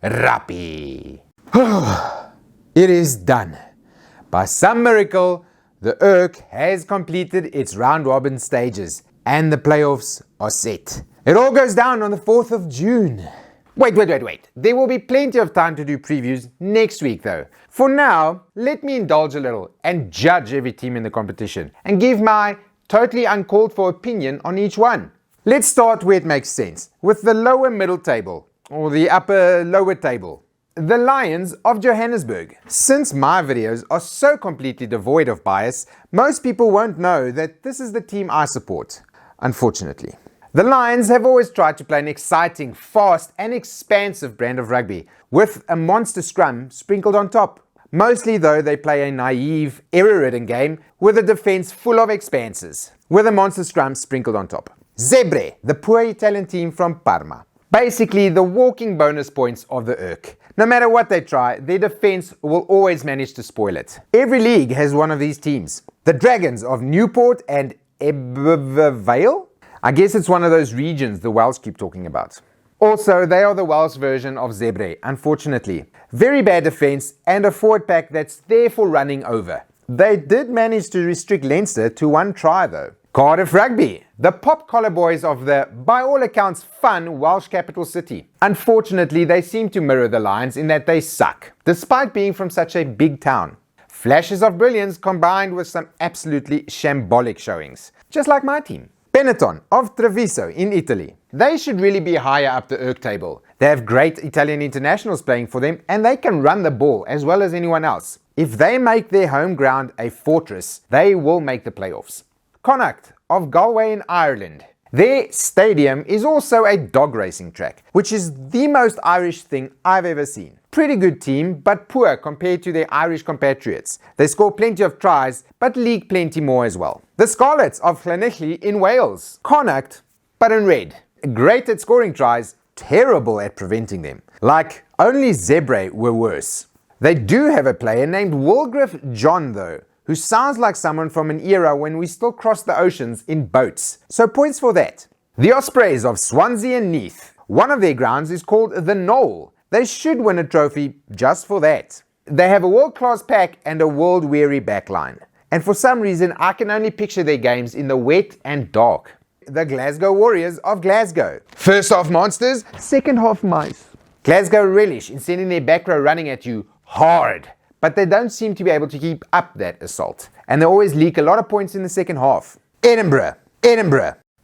Rugby. It is done. By some miracle, the ERC has completed its round-robin stages and the playoffs are set. It all goes down on the 4th of June. Wait. There will be plenty of time to do previews next week though. For now, let me indulge a little and judge every team in the competition and give my totally uncalled for opinion on each one. Let's start where it makes sense, with the lower middle table, or the upper lower table. The Lions of Johannesburg. Since my videos are so completely devoid of bias, most people won't know that this is the team I support, unfortunately. The Lions have always tried to play an exciting, fast and expansive brand of rugby, with a monster scrum sprinkled on top. Mostly though, they play a naive, error-ridden game with a defense full of expanses, with a monster scrum sprinkled on top. Zebre, the poor Italian team from Parma. Basically the walking bonus points of the ERC. No matter what they try, their defense will always manage to spoil it. Every league has one of these teams. The Dragons of Newport and Ebbw. I guess it's one of those regions the Welsh keep talking about. Also, they are the Welsh version of Zebre, unfortunately. Very bad defense and a forward pack that's there for running over. They did manage to restrict Leinster to 1 try though. Cardiff Rugby, the pop collar boys of the, by all accounts, fun Welsh capital city. Unfortunately, they seem to mirror the Lions in that they suck, despite being from such a big town. Flashes of brilliance combined with some absolutely shambolic showings, just like my team. Benetton of Treviso in Italy. They should really be higher up the ERC table. They have great Italian internationals playing for them and they can run the ball as well as anyone else. If they make their home ground a fortress, they will make the playoffs. Connacht of Galway in Ireland. Their stadium is also a dog racing track, which is the most Irish thing I've ever seen. Pretty good team, but poor compared to their Irish compatriots. They score plenty of tries, but leak plenty more as well. The Scarlets of Llanelli in Wales. Connacht, but in red. Great at scoring tries, terrible at preventing them. Like, only Zebre were worse. They do have a player named Wilgriff John though, who sounds like someone from an era when we still crossed the oceans in boats. So points for that. The Ospreys of Swansea and Neath. One of their grounds is called the Knoll. They should win a trophy just for that. They have a world-class pack and a world-weary backline. And for some reason, I can only picture their games in the wet and dark. The Glasgow Warriors of Glasgow. First half monsters, second half mice. Glasgow relish in sending their back row running at you hard. But they don't seem to be able to keep up that assault. And they always leak a lot of points in the second half. Edinburgh.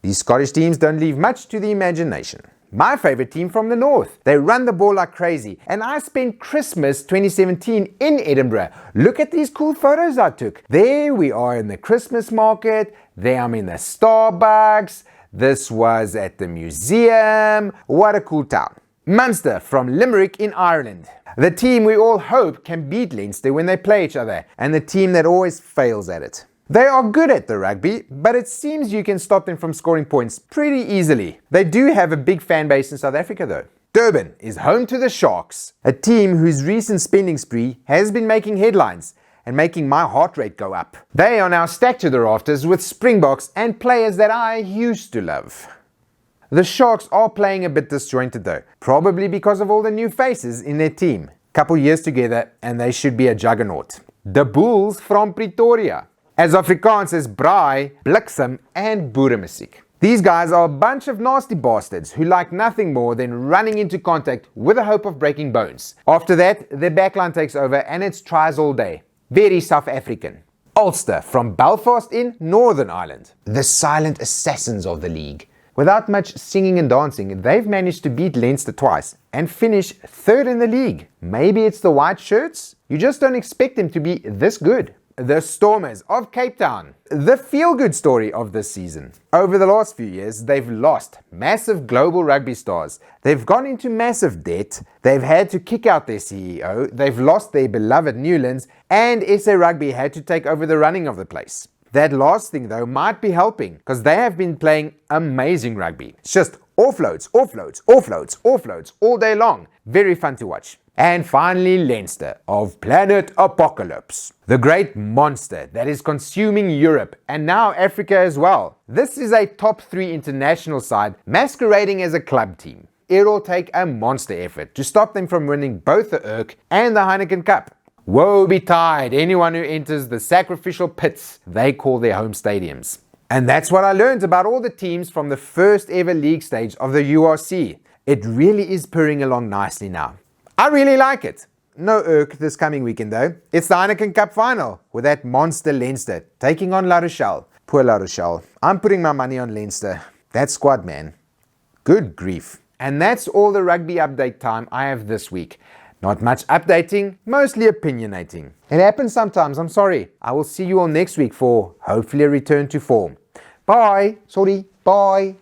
These Scottish teams don't leave much to the imagination. My favorite team from the north. They run the ball like crazy. And I spent Christmas 2017 in Edinburgh. Look at these cool photos I took. There we are in the Christmas market. There I'm in the Starbucks. This was at the museum. What a cool town. Munster from Limerick in Ireland. The team we all hope can beat Leinster when they play each other, and the team that always fails at it. They are good at the rugby, but it seems you can stop them from scoring points pretty easily. They do have a big fan base in South Africa though. Durban is home to the Sharks, a team whose recent spending spree has been making headlines and making my heart rate go up. They are now stacked to the rafters with Springboks and players that I used to love. The Sharks are playing a bit disjointed though, probably because of all the new faces in their team. Couple years together and they should be a juggernaut. The Bulls from Pretoria. As Afrikaans as Braai, Bliksem and Boeremusiek. These guys are a bunch of nasty bastards who like nothing more than running into contact with the hope of breaking bones. After that, their backline takes over and it's tries all day. Very South African. Ulster from Belfast in Northern Ireland. The silent assassins of the league. Without much singing and dancing, they've managed to beat Leinster twice and finish third in the league. Maybe it's the white shirts? You just don't expect them to be this good. The Stormers of Cape Town. The feel-good story of this season. Over the last few years, they've lost massive global rugby stars. They've gone into massive debt. They've had to kick out their CEO. They've lost their beloved Newlands. And SA Rugby had to take over the running of the place. That last thing though might be helping because they have been playing amazing rugby. It's just Offloads, offloads, offloads, offloads all day long. Very fun to watch. And finally, Leinster of Planet Apocalypse, the great monster that is consuming Europe and now Africa as well. This is a top 3 international side masquerading as a club team. It'll take a monster effort to stop them from winning both the Urk and the Heineken Cup. Woe betide anyone who enters the sacrificial pits they call their home stadiums. And that's what I learned about all the teams from the first ever league stage of the URC. It really is purring along nicely now. I really like it. No Urk this coming weekend though. It's the Heineken Cup final with that monster Leinster taking on La Rochelle. Poor La Rochelle. I'm putting my money on Leinster. That squad, man. Good grief. And that's all the rugby update time I have this week. Not much updating, mostly opinionating. It happens sometimes, I'm sorry. I will see you all next week for hopefully a return to form. Bye. Sorry. Bye.